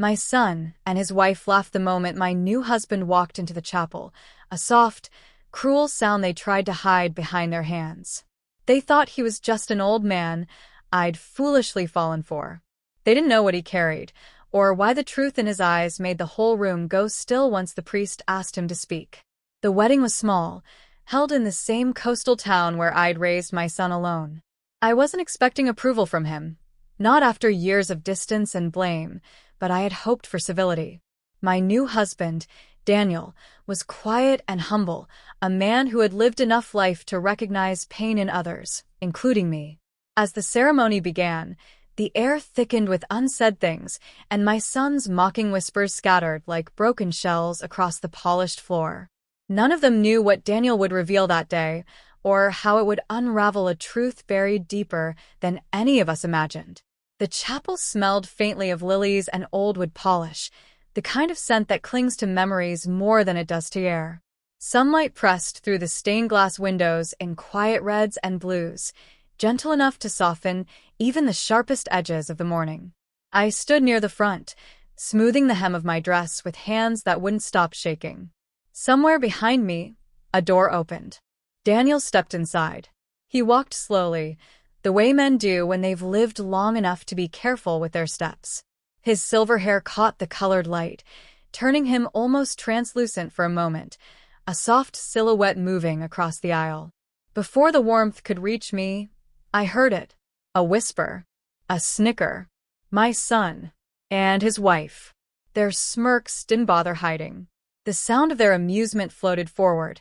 My son and his wife laughed the moment my new husband walked into the chapel, a soft, cruel sound they tried to hide behind their hands. They thought he was just an old man I'd foolishly fallen for. They didn't know what he carried, or why the truth in his eyes made the whole room go still once the priest asked him to speak. The wedding was small, held in the same coastal town where I'd raised my son alone. I wasn't expecting approval from him, not after years of distance and blame, but I had hoped for civility. My new husband, Daniel, was quiet and humble, a man who had lived enough life to recognize pain in others, including me. As the ceremony began, the air thickened with unsaid things, and my son's mocking whispers scattered like broken shells across the polished floor. None of them knew what Daniel would reveal that day, or how it would unravel a truth buried deeper than any of us imagined. The chapel smelled faintly of lilies and old wood polish, the kind of scent that clings to memories more than it does to air. Sunlight pressed through the stained glass windows in quiet reds and blues, gentle enough to soften even the sharpest edges of the morning. I stood near the front, smoothing the hem of my dress with hands that wouldn't stop shaking. Somewhere behind me, a door opened. Daniel stepped inside. He walked slowly, the way men do when they've lived long enough to be careful with their steps. His silver hair caught the colored light, turning him almost translucent for a moment, a soft silhouette moving across the aisle. Before the warmth could reach me, I heard it. A whisper. A snicker. My son. And his wife. Their smirks didn't bother hiding. The sound of their amusement floated forward,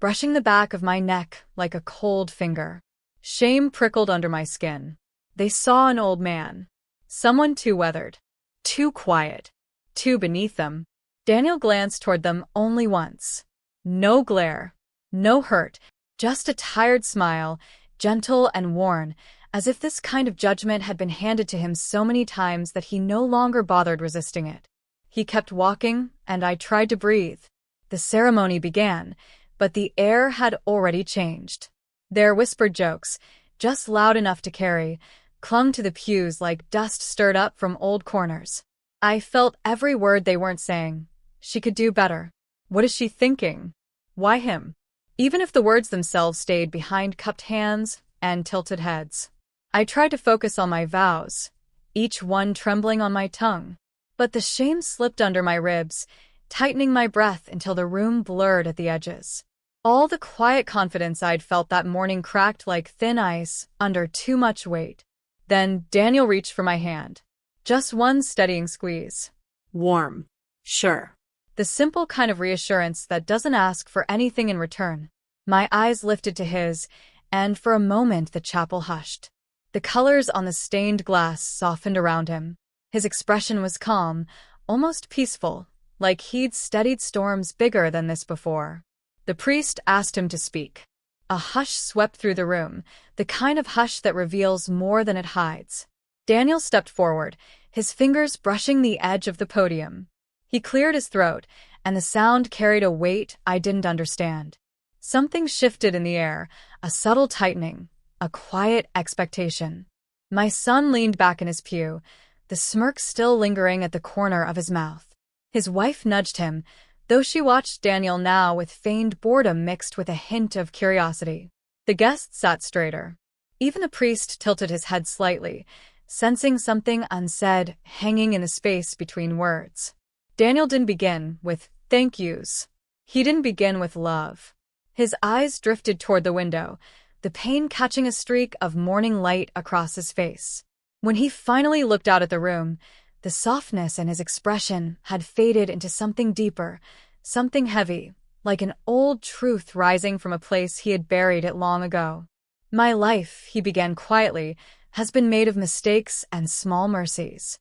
brushing the back of my neck like a cold finger. Shame prickled under my skin. They saw an old man. Someone too weathered. Too quiet. Too beneath them. Daniel glanced toward them only once. No glare. No hurt. Just a tired smile, gentle and worn, as if this kind of judgment had been handed to him so many times that he no longer bothered resisting it. He kept walking, and I tried to breathe. The ceremony began, but the air had already changed. Their whispered jokes, just loud enough to carry, clung to the pews like dust stirred up from old corners. I felt every word they weren't saying. She could do better. What is she thinking? Why him? Even if the words themselves stayed behind cupped hands and tilted heads. I tried to focus on my vows, each one trembling on my tongue. But the shame slipped under my ribs, tightening my breath until the room blurred at the edges. All the quiet confidence I'd felt that morning cracked like thin ice under too much weight. Then Daniel reached for my hand. Just one steadying squeeze. Warm. Sure. The simple kind of reassurance that doesn't ask for anything in return. My eyes lifted to his, and for a moment the chapel hushed. The colors on the stained glass softened around him. His expression was calm, almost peaceful, like he'd steadied storms bigger than this before. The priest asked him to speak. A hush swept through the room, the kind of hush that reveals more than it hides. Daniel stepped forward, his fingers brushing the edge of the podium. He cleared his throat, and the sound carried a weight I didn't understand. Something shifted in the air, a subtle tightening, a quiet expectation. My son leaned back in his pew, the smirk still lingering at the corner of his mouth. His wife nudged him, though she watched Daniel now with feigned boredom mixed with a hint of curiosity. The guests sat straighter. Even the priest tilted his head slightly, sensing something unsaid hanging in the space between words. Daniel didn't begin with thank yous. He didn't begin with love. His eyes drifted toward the window, the pain catching a streak of morning light across his face. When he finally looked out at the room, the softness in his expression had faded into something deeper, something heavy, like an old truth rising from a place he had buried it long ago. My life, he began quietly, has been made of mistakes and small mercies.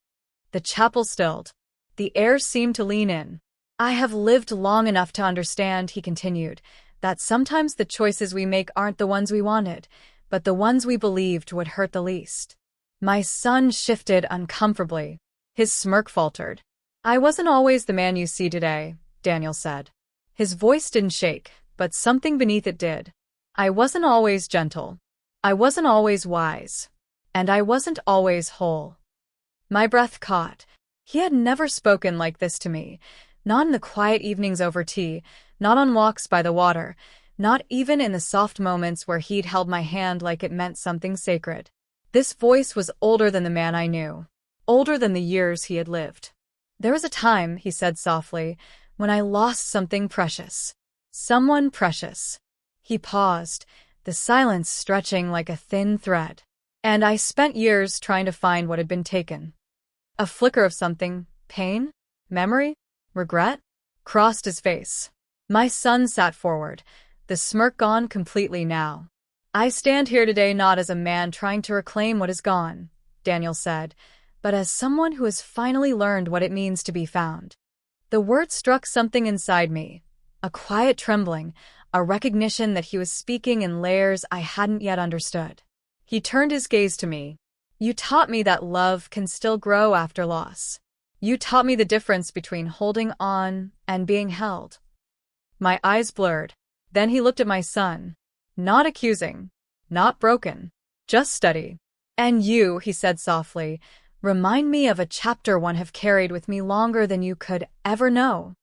The chapel stilled. The air seemed to lean in. I have lived long enough to understand, he continued, that sometimes the choices we make aren't the ones we wanted, but the ones we believed would hurt the least. My son shifted uncomfortably. His smirk faltered. I wasn't always the man you see today, Daniel said. His voice didn't shake, but something beneath it did. I wasn't always gentle. I wasn't always wise. And I wasn't always whole. My breath caught. He had never spoken like this to me, not in the quiet evenings over tea, not on walks by the water, not even in the soft moments where he'd held my hand like it meant something sacred. This voice was older than the man I knew, older than the years he had lived. "There was a time," he said softly, "when I lost something precious. Someone precious." He paused, the silence stretching like a thin thread. "And I spent years trying to find what had been taken." A flicker of something, pain, memory, regret, crossed his face. My son sat forward, the smirk gone completely now. "I stand here today not as a man trying to reclaim what is gone," Daniel said, "but as someone who has finally learned what it means to be found." The word struck something inside me, a quiet trembling, a recognition that he was speaking in layers I hadn't yet understood. He turned his gaze to me. "You taught me that love can still grow after loss. You taught me the difference between holding on and being held." My eyes blurred. Then he looked at my son. Not accusing, not broken, just steady. "And you," he said softly, "remind me of a chapter one have carried with me longer than you could ever know."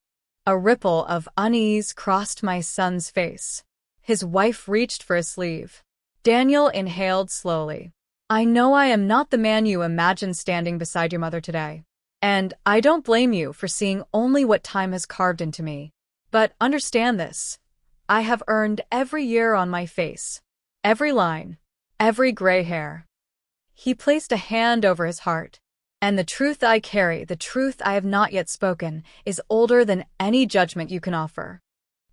A ripple of unease crossed my son's face. His wife reached for his sleeve. Daniel inhaled slowly. "I know I am not the man you imagined standing beside your mother today. And I don't blame you for seeing only what time has carved into me. But understand this. I have earned every year on my face. Every line. Every gray hair." He placed a hand over his heart. "And the truth I carry, the truth I have not yet spoken, is older than any judgment you can offer."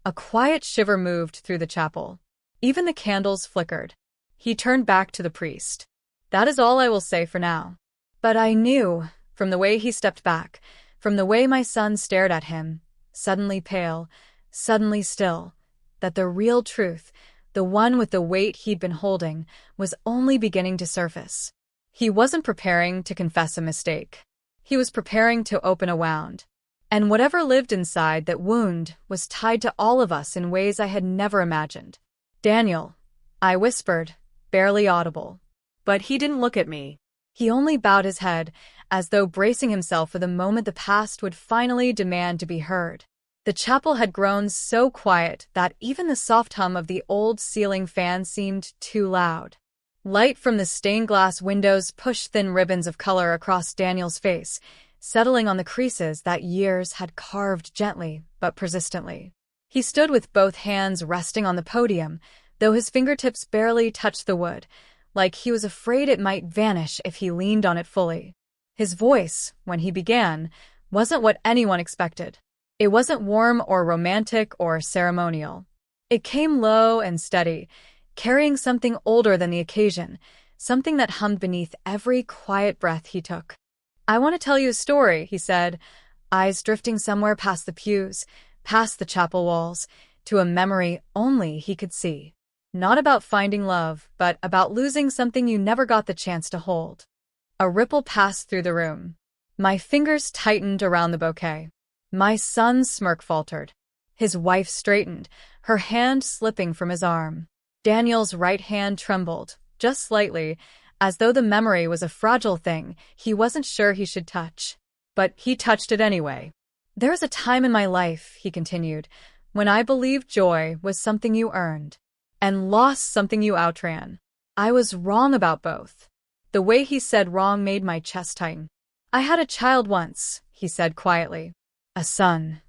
A quiet shiver moved through the chapel. Even the candles flickered. He turned back to the priest. "That is all I will say for now." But I knew, from the way he stepped back, from the way my son stared at him, suddenly pale, suddenly still, that the real truth, the one with the weight he'd been holding, was only beginning to surface. He wasn't preparing to confess a mistake. He was preparing to open a wound. And whatever lived inside that wound was tied to all of us in ways I had never imagined. "Daniel," I whispered, barely audible. But he didn't look at me. He only bowed his head, as though bracing himself for the moment the past would finally demand to be heard. The chapel had grown so quiet that even the soft hum of the old ceiling fan seemed too loud. Light from the stained glass windows pushed thin ribbons of color across Daniel's face, settling on the creases that years had carved gently but persistently. He stood with both hands resting on the podium, though his fingertips barely touched the wood, like he was afraid it might vanish if he leaned on it fully. His voice, when he began, wasn't what anyone expected. It wasn't warm or romantic or ceremonial. It came low and steady, carrying something older than the occasion, something that hummed beneath every quiet breath he took. "I want to tell you a story," he said, eyes drifting somewhere past the pews, past the chapel walls, to a memory only he could see. Not about finding love, but about losing something you never got the chance to hold. A ripple passed through the room. My fingers tightened around the bouquet. My son's smirk faltered. His wife straightened, her hand slipping from his arm. Daniel's right hand trembled, just slightly, as though the memory was a fragile thing he wasn't sure he should touch. But he touched it anyway. "There was a time in my life," he continued, "when I believed joy was something you earned, and loss something you outran. I was wrong about both." The way he said wrong made my chest tighten. "I had a child once," he said quietly. "A son."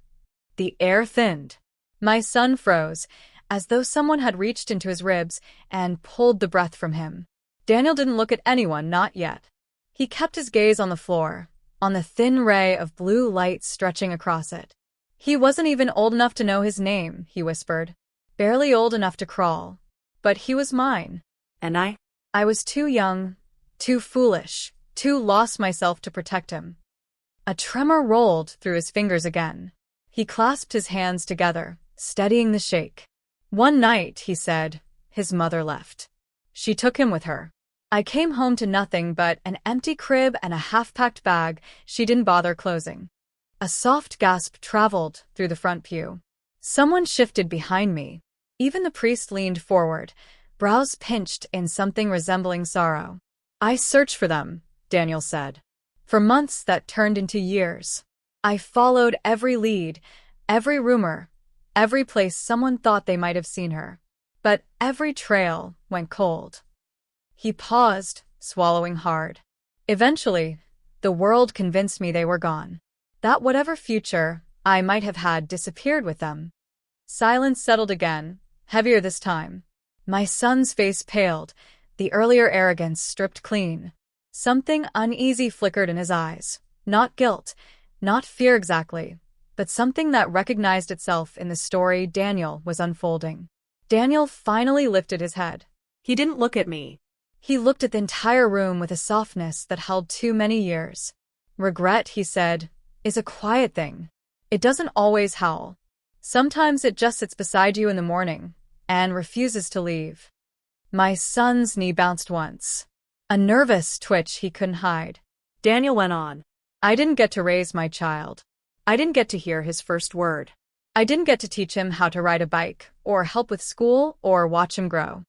The air thinned. My son froze, as though someone had reached into his ribs and pulled the breath from him. Daniel didn't look at anyone, not yet. He kept his gaze on the floor, on the thin ray of blue light stretching across it. "He wasn't even old enough to know his name," he whispered. "Barely old enough to crawl. But he was mine." And I was too young, too foolish, too lost myself to protect him. A tremor rolled through his fingers again. He clasped his hands together, steadying the shake. "One night," he said, "his mother left. She took him with her. I came home to nothing but an empty crib and a half-packed bag she didn't bother closing." A soft gasp traveled through the front pew. Someone shifted behind me. Even the priest leaned forward, brows pinched in something resembling sorrow. "I searched for them," Daniel said. For months that turned into years. I followed every lead, every rumor, every place someone thought they might have seen her. But every trail went cold. He paused, swallowing hard. Eventually, the world convinced me they were gone. That whatever future I might have had disappeared with them. Silence settled again, heavier this time. My son's face paled, the earlier arrogance stripped clean. Something uneasy flickered in his eyes. Not guilt, not fear exactly, but something that recognized itself in the story Daniel was unfolding. Daniel finally lifted his head. He didn't look at me. He looked at the entire room with a softness that held too many years. Regret, he said, is a quiet thing. It doesn't always howl. Sometimes it just sits beside you in the morning and refuses to leave. My son's knee bounced once. A nervous twitch he couldn't hide. Daniel went on. I didn't get to raise my child. I didn't get to hear his first word. I didn't get to teach him how to ride a bike, or help with school, or watch him grow.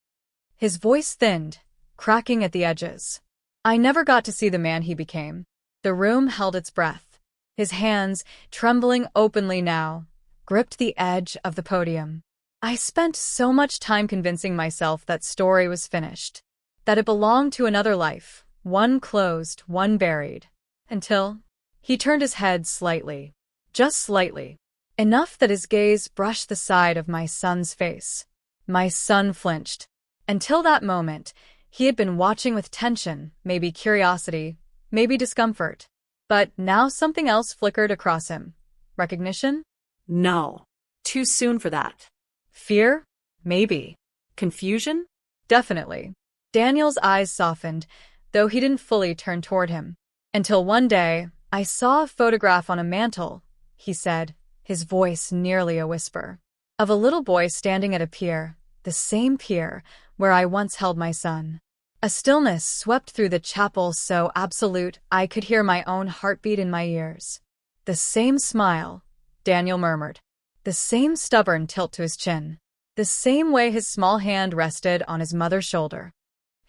His voice thinned, cracking at the edges. I never got to see the man he became. The room held its breath. His hands, trembling openly now, gripped the edge of the podium. I spent so much time convincing myself that story was finished, that it belonged to another life, one closed, one buried, until he turned his head slightly, just slightly, enough that his gaze brushed the side of my son's face. My son flinched. Until that moment, he had been watching with tension, maybe curiosity, maybe discomfort. But now something else flickered across him. Recognition? No. Too soon for that. Fear? Maybe. Confusion? Definitely. Daniel's eyes softened, though he didn't fully turn toward him. Until one day, I saw a photograph on a mantel, he said, his voice nearly a whisper, of a little boy standing at a pier, the same pier where I once held my son. A stillness swept through the chapel so absolute I could hear my own heartbeat in my ears. The same smile, Daniel murmured. The same stubborn tilt to his chin. The same way his small hand rested on his mother's shoulder.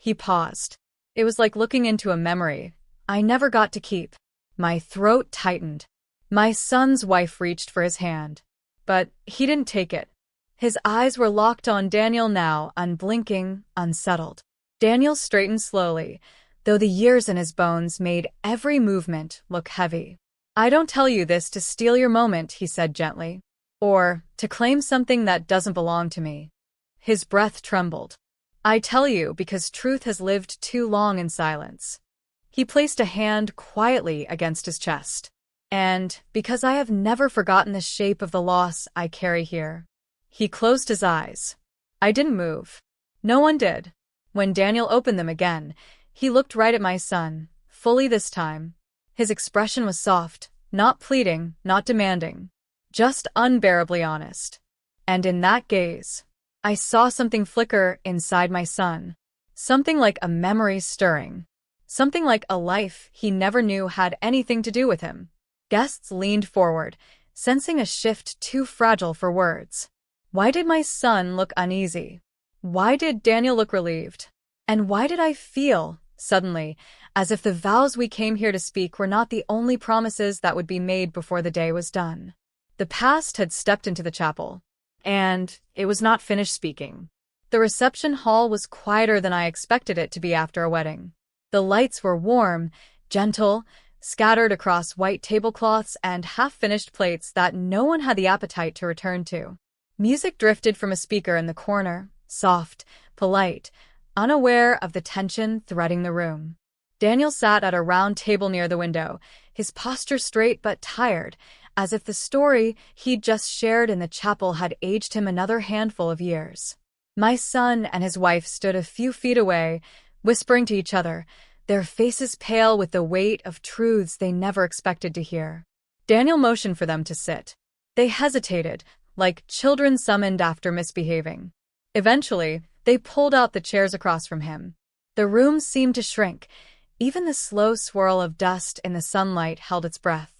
He paused. It was like looking into a memory I never got to keep. My throat tightened. My son's wife reached for his hand, but he didn't take it. His eyes were locked on Daniel now, unblinking, unsettled. Daniel straightened slowly, though the years in his bones made every movement look heavy. I don't tell you this to steal your moment, he said gently, or to claim something that doesn't belong to me. His breath trembled. I tell you because truth has lived too long in silence. He placed a hand quietly against his chest. And because I have never forgotten the shape of the loss I carry here. He closed his eyes. I didn't move. No one did. When Daniel opened them again, he looked right at my son, fully this time. His expression was soft, not pleading, not demanding, just unbearably honest. And in that gaze, I saw something flicker inside my son. Something like a memory stirring. Something like a life he never knew had anything to do with him. Guests leaned forward, sensing a shift too fragile for words. Why did my son look uneasy? Why did Daniel look relieved? And why did I feel, suddenly, as if the vows we came here to speak were not the only promises that would be made before the day was done? The past had stepped into the chapel, and it was not finished speaking. The reception hall was quieter than I expected it to be after a wedding. The lights were warm, gentle, scattered across white tablecloths and half-finished plates that no one had the appetite to return to. Music drifted from a speaker in the corner, soft, polite, unaware of the tension threading the room. Daniel sat at a round table near the window, his posture straight but tired, as if the story he'd just shared in the chapel had aged him another handful of years. My son and his wife stood a few feet away, whispering to each other, their faces pale with the weight of truths they never expected to hear. Daniel motioned for them to sit. They hesitated, like children summoned after misbehaving. Eventually, they pulled out the chairs across from him. The room seemed to shrink. Even the slow swirl of dust in the sunlight held its breath.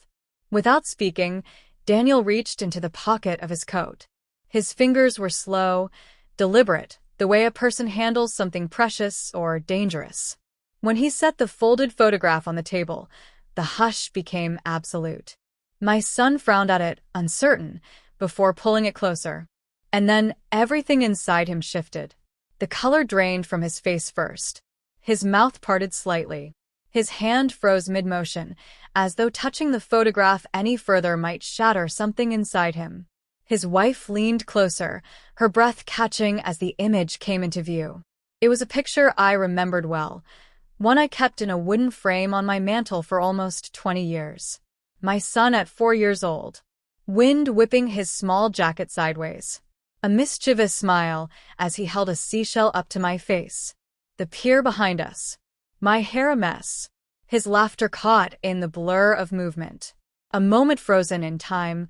Without speaking, Daniel reached into the pocket of his coat. His fingers were slow, deliberate, the way a person handles something precious or dangerous. When he set the folded photograph on the table, The hush became absolute. My son frowned at it, uncertain, before pulling it closer. And then everything inside him shifted. The color drained from his face first. His mouth parted slightly. His hand froze mid-motion, as though touching the photograph any further might shatter something inside him. His wife leaned closer, her breath catching as the image came into view. It was a picture I remembered well, one I kept in a wooden frame on my mantel for almost 20 years. My son at 4 years old, wind whipping his small jacket sideways. A mischievous smile as he held a seashell up to my face. The pier behind us. My hair a mess. His laughter caught in the blur of movement. A moment frozen in time,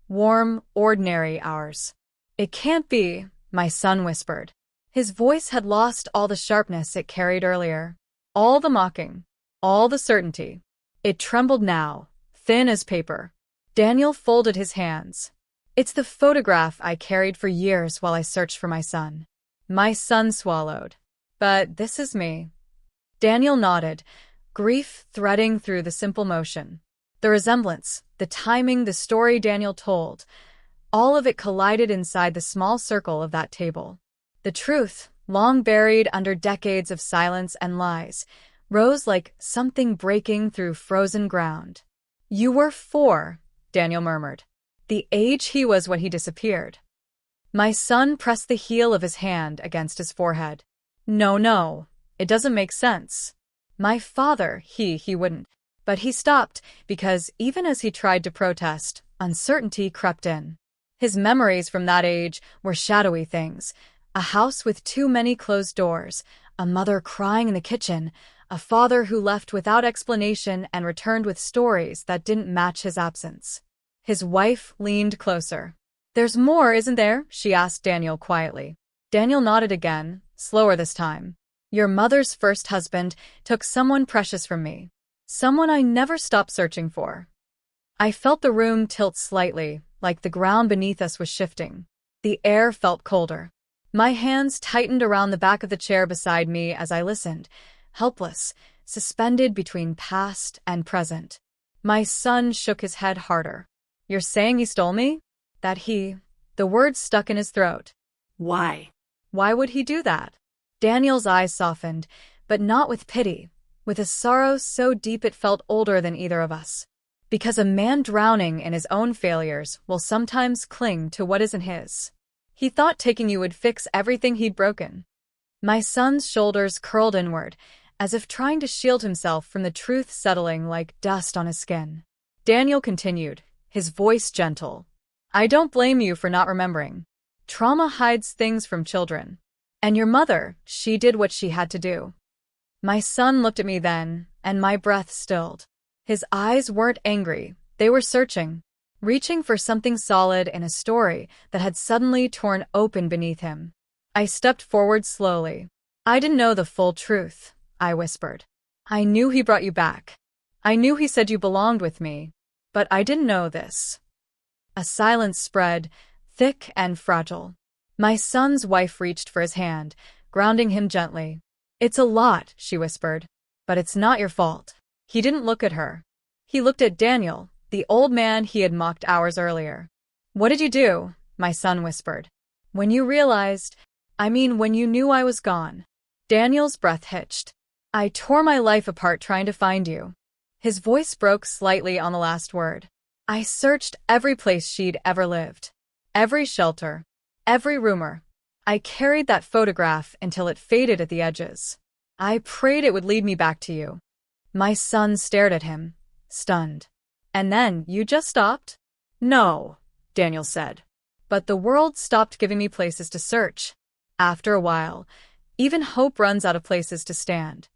warm, ordinary hours. It can't be, my son whispered. His voice had lost all the sharpness it carried earlier. All the mocking. All the certainty. It trembled now, thin as paper. Daniel folded his hands. It's the photograph I carried for years while I searched for my son. My son swallowed. But this is me. Daniel nodded, grief threading through the simple motion. The resemblance, the timing, the story Daniel told, all of it collided inside the small circle of that table. The truth, long buried under decades of silence and lies, rose like something breaking through frozen ground. You were 4, Daniel murmured. The age he was when he disappeared. My son pressed the heel of his hand against his forehead. No, it doesn't make sense. My father, he wouldn't. But he stopped because even as he tried to protest, uncertainty crept in. His memories from that age were shadowy things. A house with too many closed doors, a mother crying in the kitchen, a father who left without explanation and returned with stories that didn't match his absence. His wife leaned closer. There's more, isn't there? She asked Daniel quietly. Daniel nodded again, slower this time. Your mother's first husband took someone precious from me. Someone I never stopped searching for. I felt the room tilt slightly, like the ground beneath us was shifting. The air felt colder. My hands tightened around the back of the chair beside me as I listened, helpless, suspended between past and present. My son shook his head harder. You're saying he stole me? The words stuck in his throat. Why? Why would he do that? Daniel's eyes softened, but not with pity, with a sorrow so deep it felt older than either of us. Because a man drowning in his own failures will sometimes cling to what isn't his. He thought taking you would fix everything he'd broken. My son's shoulders curled inward, as if trying to shield himself from the truth settling like dust on his skin. Daniel continued, his voice gentle. I don't blame you for not remembering. Trauma hides things from children. And your mother, she did what she had to do. My son looked at me then, and my breath stilled. His eyes weren't angry, they were searching, reaching for something solid in a story that had suddenly torn open beneath him. I stepped forward slowly. I didn't know the full truth, I whispered. I knew he brought you back. I knew he said you belonged with me. But I didn't know this. A silence spread, thick and fragile. My son's wife reached for his hand, grounding him gently. It's a lot, she whispered. But it's not your fault. He didn't look at her. He looked at Daniel, the old man he had mocked hours earlier. What did you do? My son whispered. When you realized, when you knew I was gone. Daniel's breath hitched. I tore my life apart trying to find you. His voice broke slightly on the last word. I searched every place she'd ever lived. Every shelter. Every rumor. I carried that photograph until it faded at the edges. I prayed it would lead me back to you. My son stared at him, stunned. And then, you just stopped? No, Daniel said. But the world stopped giving me places to search. After a while, even hope runs out of places to stand.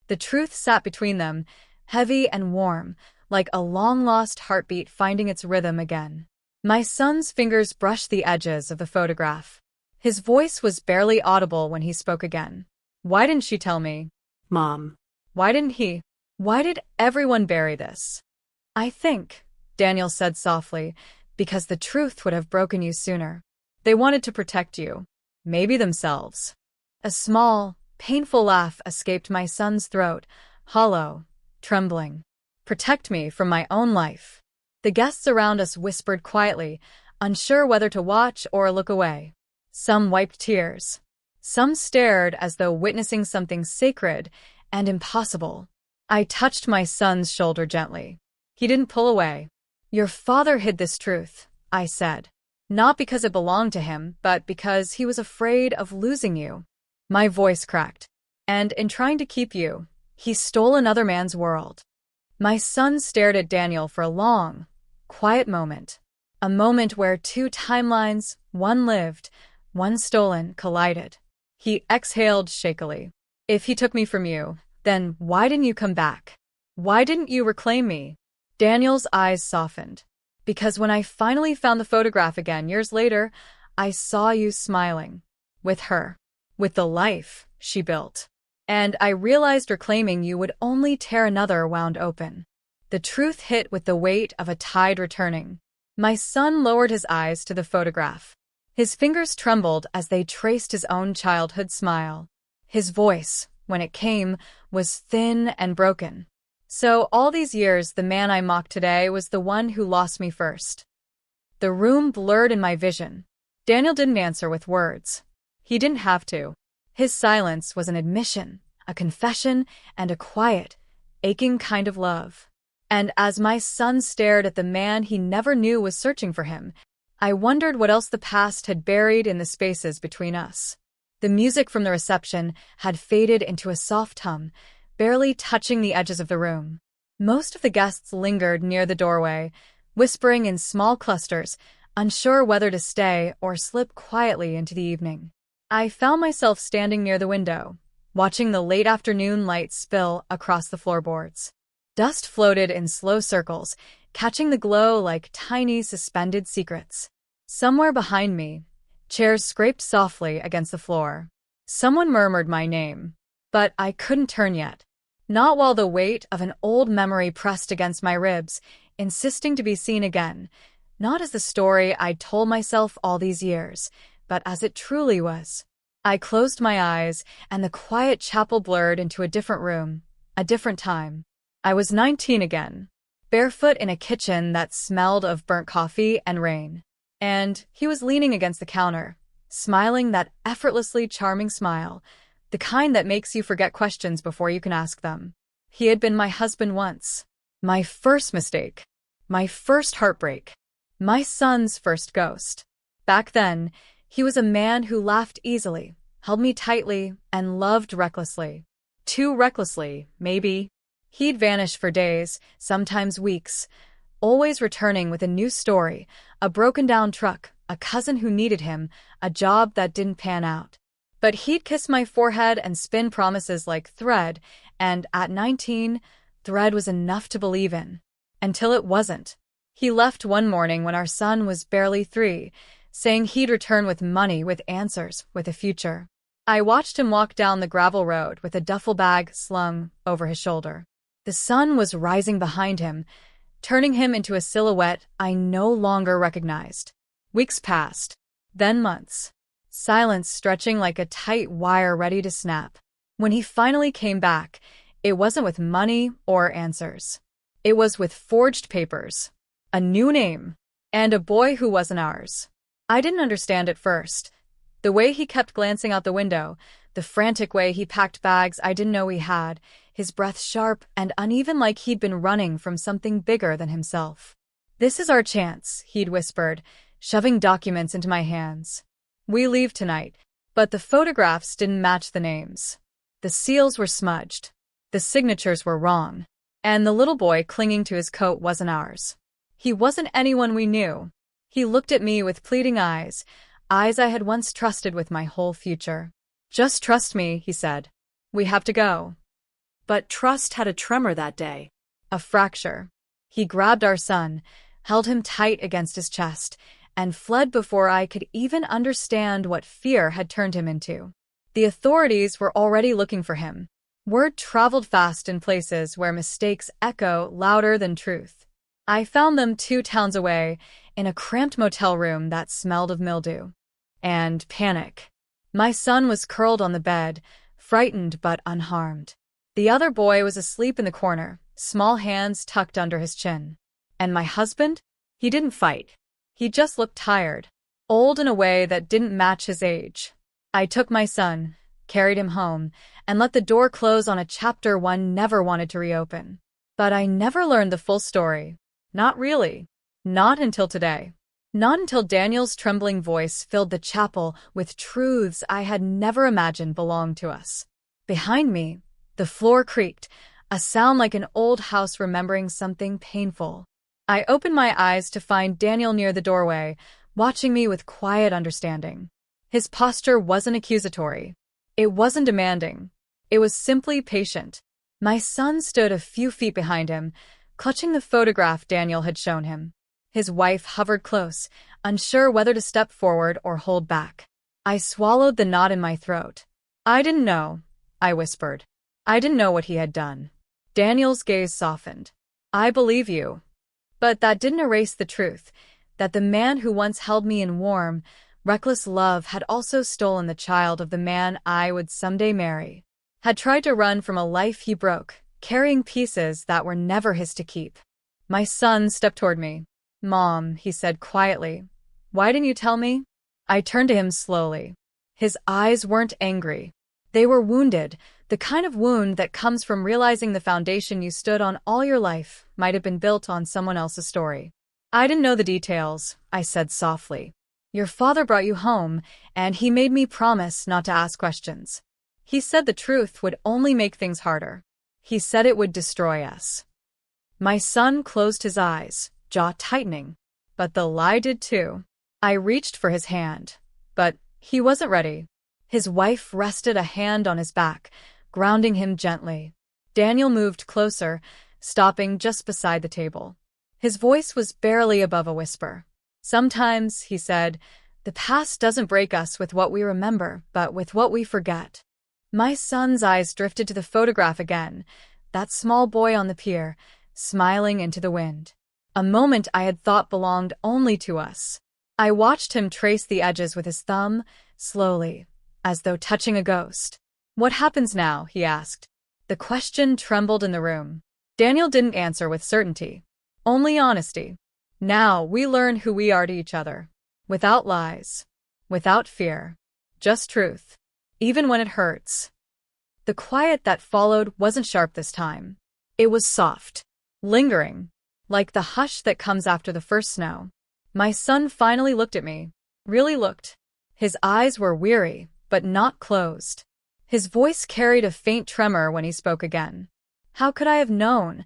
The truth sat between them, heavy and warm, like a long-lost heartbeat finding its rhythm again. My son's fingers brushed the edges of the photograph. His voice was barely audible when he spoke again. Why didn't she tell me? Mom. Why didn't he? Why did everyone bury this? I think, Daniel said softly, because the truth would have broken you sooner. They wanted to protect you. Maybe themselves. A small, painful laugh escaped my son's throat, hollow, trembling. Protect me from my own life. The guests around us whispered quietly, unsure whether to watch or look away. Some wiped tears. Some stared as though witnessing something sacred and impossible. I touched my son's shoulder gently. He didn't pull away. Your father hid this truth, I said. Not because it belonged to him, but because he was afraid of losing you. My voice cracked. And in trying to keep you, he stole another man's world. My son stared at Daniel for a long, quiet moment. A moment where two timelines, one lived, one stolen, collided. He exhaled shakily. If he took me from you, then why didn't you come back? Why didn't you reclaim me? Daniel's eyes softened. Because when I finally found the photograph again years later, I saw you smiling. With her. With the life she built. And I realized reclaiming you would only tear another wound open. The truth hit with the weight of a tide returning. My son lowered his eyes to the photograph. His fingers trembled as they traced his own childhood smile. His voice, when it came, was thin and broken. So all these years, the man I mocked today was the one who lost me first. The room blurred in my vision. Daniel didn't answer with words. He didn't have to. His silence was an admission, a confession, and a quiet, aching kind of love. And as my son stared at the man he never knew was searching for him, I wondered what else the past had buried in the spaces between us. The music from the reception had faded into a soft hum, barely touching the edges of the room. Most of the guests lingered near the doorway, whispering in small clusters, unsure whether to stay or slip quietly into the evening. I found myself standing near the window, watching the late afternoon light spill across the floorboards. Dust floated in slow circles, catching the glow like tiny suspended secrets. Somewhere behind me, chairs scraped softly against the floor. Someone murmured my name, but I couldn't turn yet. Not while the weight of an old memory pressed against my ribs, insisting to be seen again, not as the story I'd told myself all these years, but as it truly was. I closed my eyes, and the quiet chapel blurred into a different room, a different time. I was 19 again, barefoot in a kitchen that smelled of burnt coffee and rain. And he was leaning against the counter, smiling that effortlessly charming smile, the kind that makes you forget questions before you can ask them. He had been my husband once. My first mistake. My first heartbreak. My son's first ghost. Back then, he was a man who laughed easily, held me tightly, and loved recklessly. Too recklessly, maybe. He'd vanish for days, sometimes weeks, always returning with a new story, a broken-down truck, a cousin who needed him, a job that didn't pan out. But he'd kiss my forehead and spin promises like thread, and at 19, thread was enough to believe in. Until it wasn't. He left one morning when our son was barely 3, saying he'd return with money, with answers, with a future. I watched him walk down the gravel road with a duffel bag slung over his shoulder. The sun was rising behind him, turning him into a silhouette I no longer recognized. Weeks passed, then months. Silence stretching like a tight wire ready to snap. When he finally came back, it wasn't with money or answers. It was with forged papers, a new name, and a boy who wasn't ours. I didn't understand at first. The way he kept glancing out the window, the frantic way he packed bags I didn't know he had, his breath sharp and uneven like he'd been running from something bigger than himself. "This is our chance," he'd whispered, shoving documents into my hands. "We leave tonight." But the photographs didn't match the names. The seals were smudged. The signatures were wrong. And the little boy clinging to his coat wasn't ours. He wasn't anyone we knew. He looked at me with pleading eyes, eyes I had once trusted with my whole future. "Just trust me," he said. "We have to go." But trust had a tremor that day. A fracture. He grabbed our son, held him tight against his chest, and fled before I could even understand what fear had turned him into. The authorities were already looking for him. Word traveled fast in places where mistakes echo louder than truth. I found them 2 towns away, in a cramped motel room that smelled of mildew. And panic. My son was curled on the bed, frightened but unharmed. The other boy was asleep in the corner, small hands tucked under his chin. And my husband? He didn't fight. He just looked tired, old in a way that didn't match his age. I took my son, carried him home, and let the door close on a chapter one never wanted to reopen. But I never learned the full story. Not really. Not until today. Not until Daniel's trembling voice filled the chapel with truths I had never imagined belonged to us. Behind me, the floor creaked, a sound like an old house remembering something painful. I opened my eyes to find Daniel near the doorway, watching me with quiet understanding. His posture wasn't accusatory. It wasn't demanding. It was simply patient. My son stood a few feet behind him, clutching the photograph Daniel had shown him. His wife hovered close, unsure whether to step forward or hold back. I swallowed the knot in my throat. I didn't know, I whispered. I didn't know what he had done. Daniel's gaze softened. I believe you. But that didn't erase the truth, that the man who once held me in warm, reckless love had also stolen the child of the man I would someday marry. Had tried to run from a life he broke, carrying pieces that were never his to keep. My son stepped toward me. Mom, he said quietly, why didn't you tell me? I turned to him slowly. His eyes weren't angry. They were wounded, the kind of wound that comes from realizing the foundation you stood on all your life might have been built on someone else's story. I didn't know the details, I said softly. Your father brought you home, and he made me promise not to ask questions. He said the truth would only make things harder. He said it would destroy us. My son closed his eyes, jaw tightening. But the lie did too. I reached for his hand, but he wasn't ready. His wife rested a hand on his back, grounding him gently. Daniel moved closer, stopping just beside the table. His voice was barely above a whisper. Sometimes, he said, the past doesn't break us with what we remember, but with what we forget. My son's eyes drifted to the photograph again, that small boy on the pier, smiling into the wind. A moment I had thought belonged only to us. I watched him trace the edges with his thumb, slowly, as though touching a ghost. What happens now? He asked. The question trembled in the room. Daniel didn't answer with certainty. Only honesty. Now we learn who we are to each other. Without lies. Without fear. Just truth. Even when it hurts. The quiet that followed wasn't sharp this time. It was soft. Lingering. Like the hush that comes after the first snow. My son finally looked at me. Really looked. His eyes were weary, but not closed. His voice carried a faint tremor when he spoke again. How could I have known,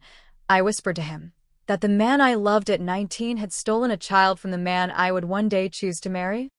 I whispered to him, that the man I loved at 19 had stolen a child from the man I would one day choose to marry?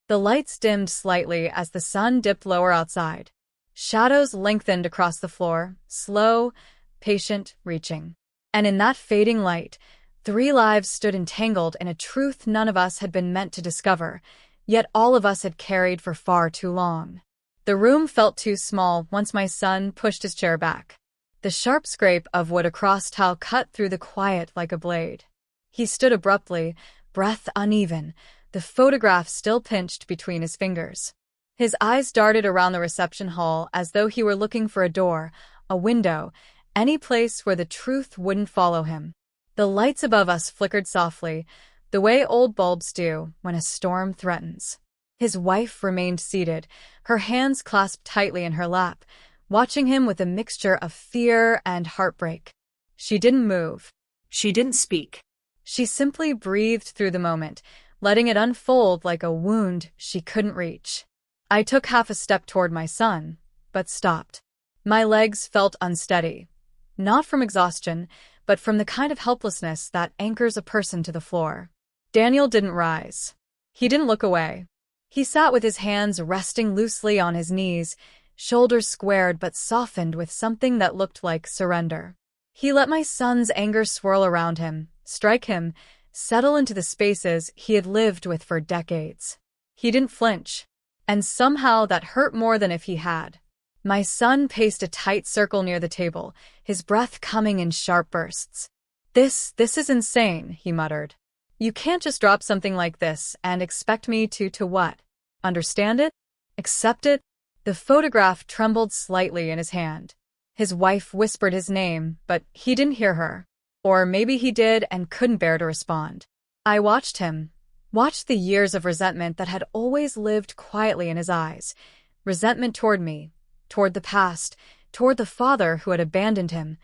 The lights dimmed slightly as the sun dipped lower outside. Shadows lengthened across the floor, slow, patient, reaching. And in that fading light, 3 lives stood entangled in a truth none of us had been meant to discover, yet all of us had carried for far too long. The room felt too small once my son pushed his chair back. The sharp scrape of wood across tile cut through the quiet like a blade. He stood abruptly, breath uneven, the photograph still pinched between his fingers. His eyes darted around the reception hall as though he were looking for a door, a window, any place where the truth wouldn't follow him. The lights above us flickered softly, the way old bulbs do when a storm threatens. His wife remained seated, her hands clasped tightly in her lap, watching him with a mixture of fear and heartbreak. She didn't move. She didn't speak. She simply breathed through the moment, letting it unfold like a wound she couldn't reach. I took half a step toward my son, but stopped. My legs felt unsteady. Not from exhaustion, but from the kind of helplessness that anchors a person to the floor. Daniel didn't rise. He didn't look away. He sat with his hands resting loosely on his knees, shoulders squared but softened with something that looked like surrender. He let my son's anger swirl around him, strike him, settle into the spaces he had lived with for decades. He didn't flinch. And somehow that hurt more than if he had. My son paced a tight circle near the table, his breath coming in sharp bursts. This is insane, he muttered. You can't just drop something like this and expect me to what? Understand it? Accept it? The photograph trembled slightly in his hand. His wife whispered his name, but he didn't hear her. Or maybe he did and couldn't bear to respond. I watched him, watched the years of resentment that had always lived quietly in his eyes. Resentment toward me, toward the past, toward the father who had abandoned him,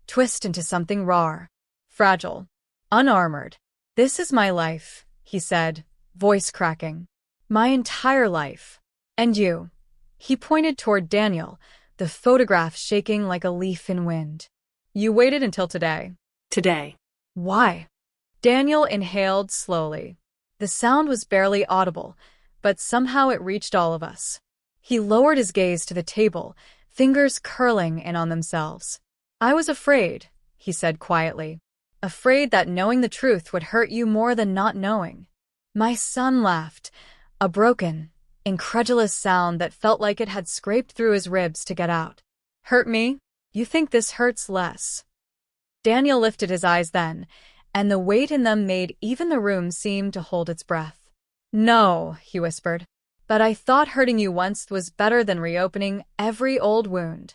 twist into something raw, fragile, unarmored. "This is my life," he said, voice cracking. "My entire life. And you." He pointed toward Daniel, the photograph shaking like a leaf in wind. "You waited until today." Today. "Why?" Daniel inhaled slowly. The sound was barely audible, but somehow it reached all of us. He lowered his gaze to the table, fingers curling in on themselves. "I was afraid," he said quietly. "Afraid that knowing the truth would hurt you more than not knowing." My son laughed, a broken, incredulous sound that felt like it had scraped through his ribs to get out. "Hurt me? You think this hurts less?" Daniel lifted his eyes then, and the weight in them made even the room seem to hold its breath. "No," he whispered, "but I thought hurting you once was better than reopening every old wound."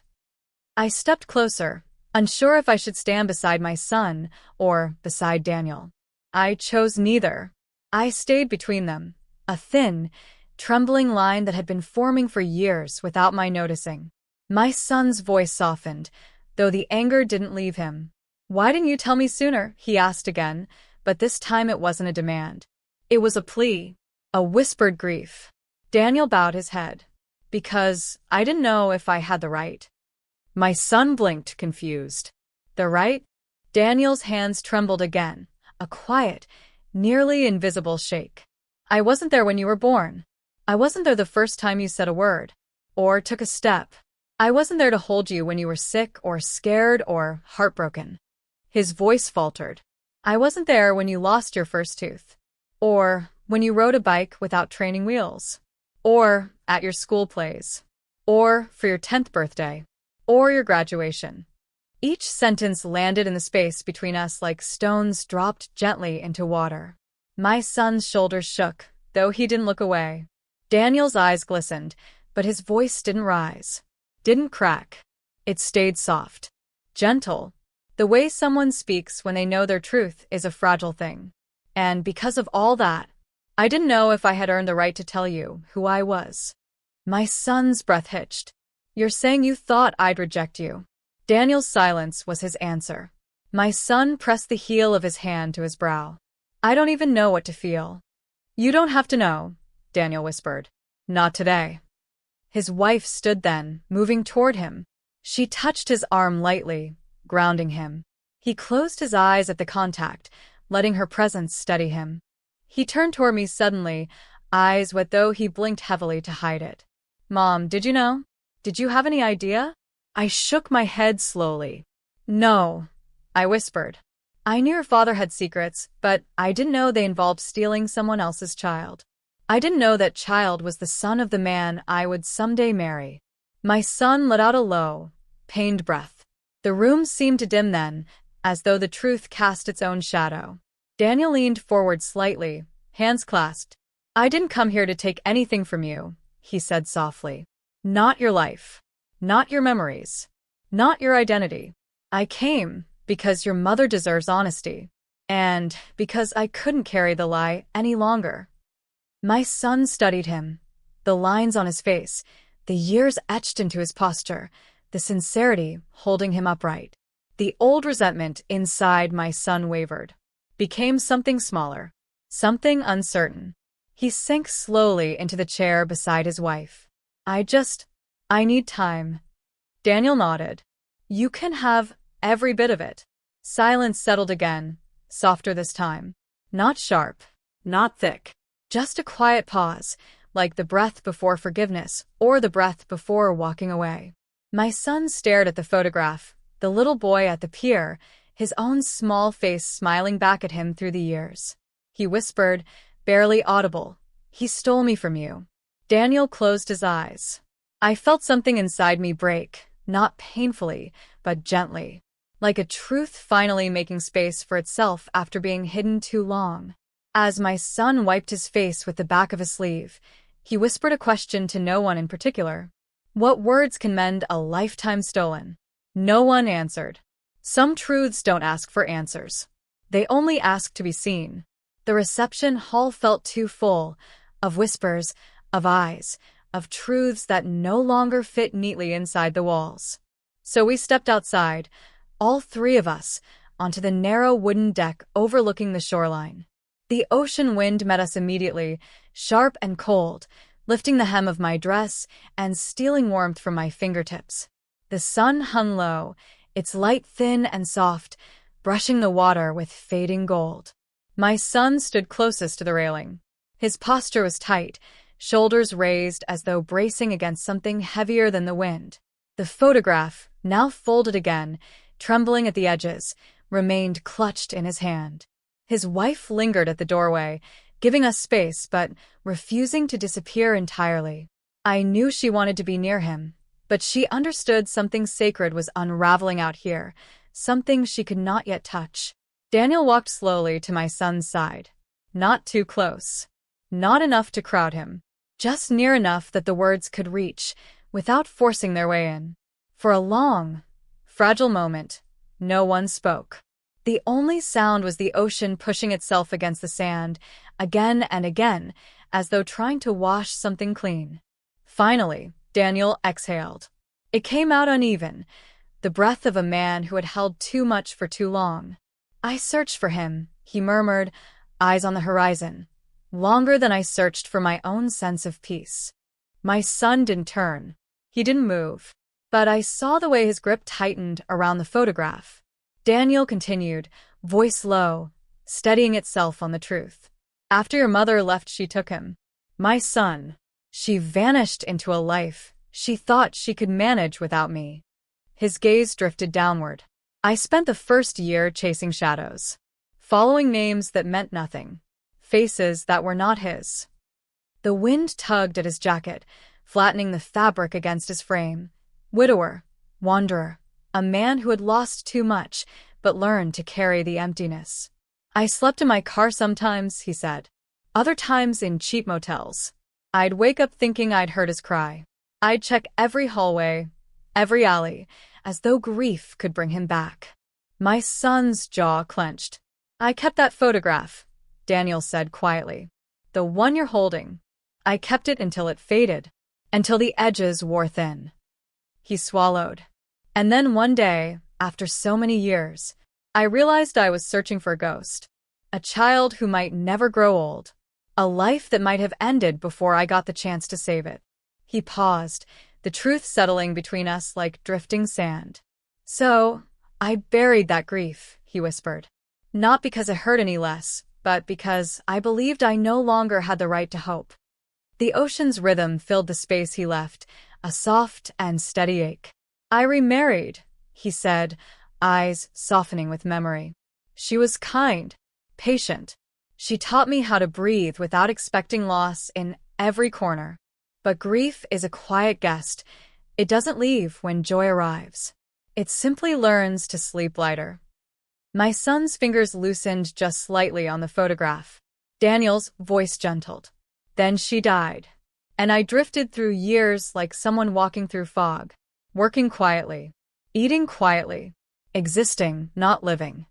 I stepped closer, unsure if I should stand beside my son or beside Daniel. I chose neither. I stayed between them, a thin, trembling line that had been forming for years without my noticing. My son's voice softened, though the anger didn't leave him. "Why didn't you tell me sooner?" he asked again, but this time it wasn't a demand. It was a plea, a whispered grief. Daniel bowed his head. "Because I didn't know if I had the right." My son blinked, confused. "The right?" Daniel's hands trembled again, a quiet, nearly invisible shake. "I wasn't there when you were born. I wasn't there the first time you said a word, or took a step. I wasn't there to hold you when you were sick or scared or heartbroken." His voice faltered. "I wasn't there when you lost your first tooth, or when you rode a bike without training wheels, or at your school plays, or for your 10th birthday, or your graduation." Each sentence landed in the space between us like stones dropped gently into water. My son's shoulders shook, though he didn't look away. Daniel's eyes glistened, but his voice didn't rise, didn't crack. It stayed soft, gentle. The way someone speaks when they know their truth is a fragile thing. "And because of all that, I didn't know if I had earned the right to tell you who I was." My son's breath hitched. "You're saying you thought I'd reject you?" Daniel's silence was his answer. My son pressed the heel of his hand to his brow. "I don't even know what to feel." "You don't have to know," Daniel whispered. "Not today." His wife stood then, moving toward him. She touched his arm lightly, grounding him. He closed his eyes at the contact, letting her presence steady him. He turned toward me suddenly, eyes wet though he blinked heavily to hide it. "Mom, did you know? Did you have any idea?" I shook my head slowly. "No," I whispered. "I knew your father had secrets, but I didn't know they involved stealing someone else's child. I didn't know that child was the son of the man I would someday marry." My son let out a low, pained breath. The room seemed to dim then, as though the truth cast its own shadow. Daniel leaned forward slightly, hands clasped. "I didn't come here to take anything from you," he said softly. "Not your life. Not your memories. Not your identity. I came because your mother deserves honesty. And because I couldn't carry the lie any longer." My son studied him, the lines on his face, the years etched into his posture, the sincerity holding him upright. The old resentment inside my son wavered, became something smaller, something uncertain. He sank slowly into the chair beside his wife. I need time." Daniel nodded. "You can have every bit of it." Silence settled again, softer this time. Not sharp, not thick. Just a quiet pause, like the breath before forgiveness or the breath before walking away. My son stared at the photograph, the little boy at the pier, his own small face smiling back at him through the years. He whispered, barely audible, "He stole me from you." Daniel closed his eyes. I felt something inside me break, not painfully, but gently, like a truth finally making space for itself after being hidden too long. As my son wiped his face with the back of his sleeve, he whispered a question to no one in particular. "What words can mend a lifetime stolen?" No one answered. Some truths don't ask for answers. They only ask to be seen. The reception hall felt too full, of whispers, of eyes, of truths that no longer fit neatly inside the walls. So we stepped outside, all three of us, onto the narrow wooden deck overlooking the shoreline. The ocean wind met us immediately, sharp and cold, lifting the hem of my dress and stealing warmth from my fingertips. The sun hung low, its light thin and soft, brushing the water with fading gold. My son stood closest to the railing. His posture was tight, shoulders raised as though bracing against something heavier than the wind. The photograph, now folded again, trembling at the edges, remained clutched in his hand. His wife lingered at the doorway, giving us space but refusing to disappear entirely. I knew she wanted to be near him, but she understood something sacred was unraveling out here, something she could not yet touch. Daniel walked slowly to my son's side. Not too close. Not enough to crowd him. Just near enough that the words could reach, without forcing their way in. For a long, fragile moment, no one spoke. The only sound was the ocean pushing itself against the sand, again and again, as though trying to wash something clean. Finally, Daniel exhaled. It came out uneven, the breath of a man who had held too much for too long. I searched for him, he murmured, eyes on the horizon. Longer than I searched for my own sense of peace. My son didn't turn. He didn't move. But I saw the way his grip tightened around the photograph. Daniel continued, voice low, steadying itself on the truth. After your mother left, she took him. My son. She vanished into a life she thought she could manage without me. His gaze drifted downward. I spent the first year chasing shadows, following names that meant nothing, faces that were not his. The wind tugged at his jacket, flattening the fabric against his frame. Widower, wanderer, a man who had lost too much, but learned to carry the emptiness. I slept in my car sometimes, he said. Other times in cheap motels. I'd wake up thinking I'd heard his cry. I'd check every hallway, every alley, as though grief could bring him back. My son's jaw clenched. I kept that photograph, Daniel said quietly. The one you're holding. I kept it until it faded, until the edges wore thin. He swallowed. And then one day, after so many years, I realized I was searching for a ghost. A child who might never grow old. A life that might have ended before I got the chance to save it. He paused, the truth settling between us like drifting sand. So, I buried that grief, he whispered. Not because it hurt any less, but because I believed I no longer had the right to hope. The ocean's rhythm filled the space he left, a soft and steady ache. I remarried, he said, eyes softening with memory. She was kind, patient. She taught me how to breathe without expecting loss in every corner. But grief is a quiet guest. It doesn't leave when joy arrives. It simply learns to sleep lighter. My son's fingers loosened just slightly on the photograph. Daniel's voice gentled. Then she died. And I drifted through years like someone walking through fog, working quietly, eating quietly, existing, not living.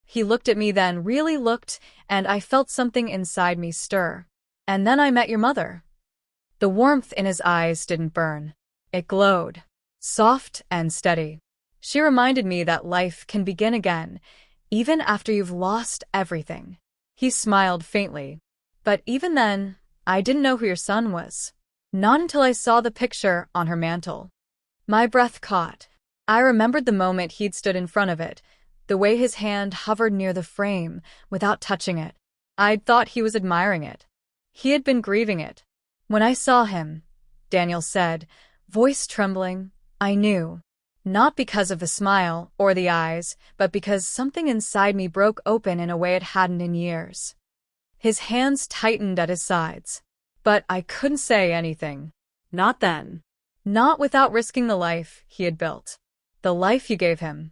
He looked at me then, really looked, and I felt something inside me stir. And then I met your mother. The warmth in his eyes didn't burn. It glowed, soft and steady. She reminded me that life can begin again, even after you've lost everything. He smiled faintly. But even then, I didn't know who your son was. Not until I saw the picture on her mantel. My breath caught. I remembered the moment he'd stood in front of it, the way his hand hovered near the frame without touching it. I'd thought he was admiring it. He had been grieving it. When I saw him, Daniel said, voice trembling, I knew. Not because of the smile or the eyes, but because something inside me broke open in a way it hadn't in years. His hands tightened at his sides. But I couldn't say anything. Not then. Not without risking the life he had built. The life you gave him.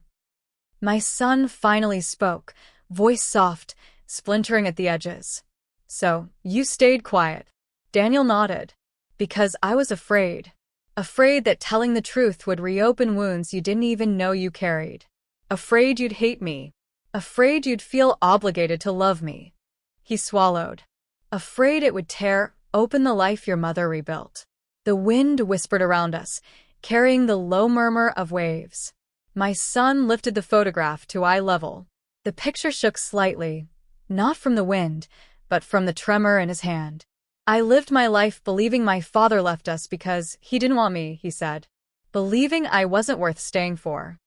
My son finally spoke, voice soft, splintering at the edges. So, you stayed quiet. Daniel nodded. Because I was afraid. Afraid that telling the truth would reopen wounds you didn't even know you carried. Afraid you'd hate me. Afraid you'd feel obligated to love me. He swallowed. Afraid it would tear open the life your mother rebuilt. The wind whispered around us, carrying the low murmur of waves. My son lifted the photograph to eye level. The picture shook slightly, not from the wind, but from the tremor in his hand. I lived my life believing my father left us because he didn't want me, he said. Believing I wasn't worth staying for.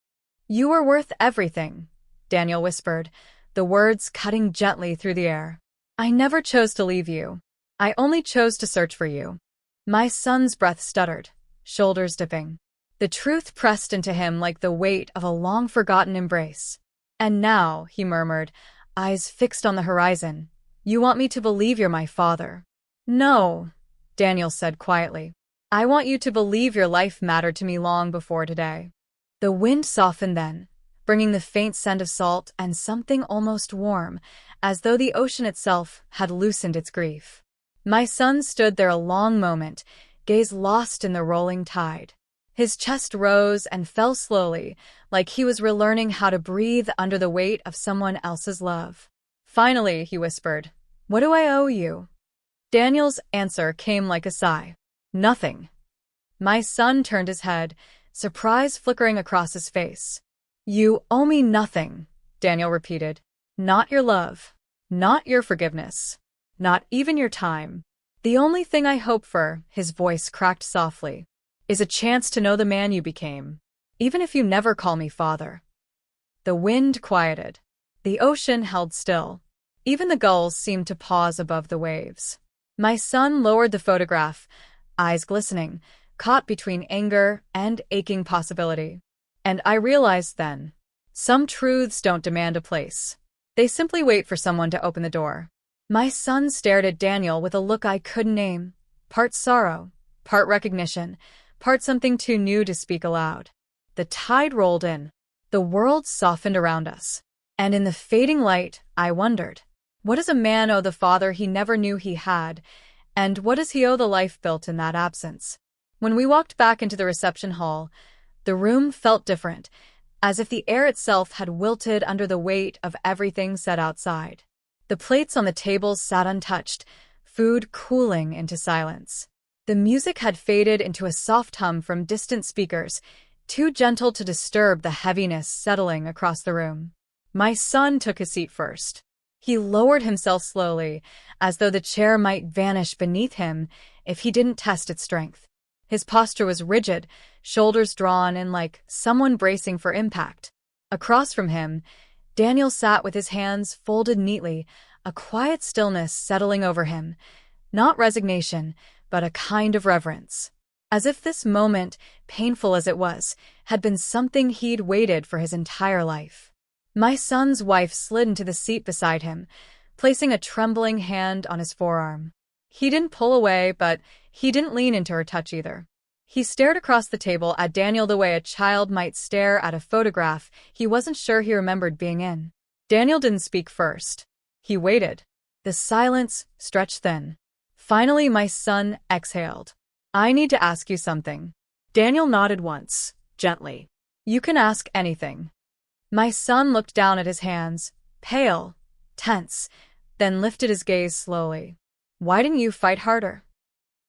You were worth everything, Daniel whispered, the words cutting gently through the air. I never chose to leave you. I only chose to search for you. My son's breath stuttered, shoulders dipping. The truth pressed into him like the weight of a long-forgotten embrace. And now, he murmured, eyes fixed on the horizon, you want me to believe you're my father. No, Daniel said quietly. I want you to believe your life mattered to me long before today. The wind softened then, bringing the faint scent of salt and something almost warm, as though the ocean itself had loosened its grief. My son stood there a long moment, gaze lost in the rolling tide. His chest rose and fell slowly, like he was relearning how to breathe under the weight of someone else's love. Finally, he whispered, what do I owe you? Daniel's answer came like a sigh. Nothing. My son turned his head, surprise flickering across his face. You owe me nothing, Daniel repeated. Not your love. Not your forgiveness. Not even your time. The only thing I hope for, his voice cracked softly, is a chance to know the man you became, even if you never call me father. The wind quieted. The ocean held still. Even the gulls seemed to pause above the waves. My son lowered the photograph, eyes glistening, caught between anger and aching possibility. And I realized then, some truths don't demand a place. They simply wait for someone to open the door. My son stared at Daniel with a look I couldn't name, part sorrow, part recognition, part something too new to speak aloud. The tide rolled in. The world softened around us. And in the fading light, I wondered, what does a man owe the father he never knew he had, and what does he owe the life built in that absence? When we walked back into the reception hall, the room felt different, as if the air itself had wilted under the weight of everything said outside. The plates on the tables sat untouched, food cooling into silence. The music had faded into a soft hum from distant speakers, too gentle to disturb the heaviness settling across the room. My son took his seat first. He lowered himself slowly, as though the chair might vanish beneath him if he didn't test its strength. His posture was rigid, shoulders drawn in like someone bracing for impact. Across from him, Daniel sat with his hands folded neatly, a quiet stillness settling over him. Not resignation, but a kind of reverence. As if this moment, painful as it was, had been something he'd waited for his entire life. My son's wife slid into the seat beside him, placing a trembling hand on his forearm. He didn't pull away, but he didn't lean into her touch either. He stared across the table at Daniel the way a child might stare at a photograph he wasn't sure he remembered being in. Daniel didn't speak first. He waited. The silence stretched thin. Finally, my son exhaled. I need to ask you something. Daniel nodded once, gently. You can ask anything. My son looked down at his hands, pale, tense, then lifted his gaze slowly. Why didn't you fight harder?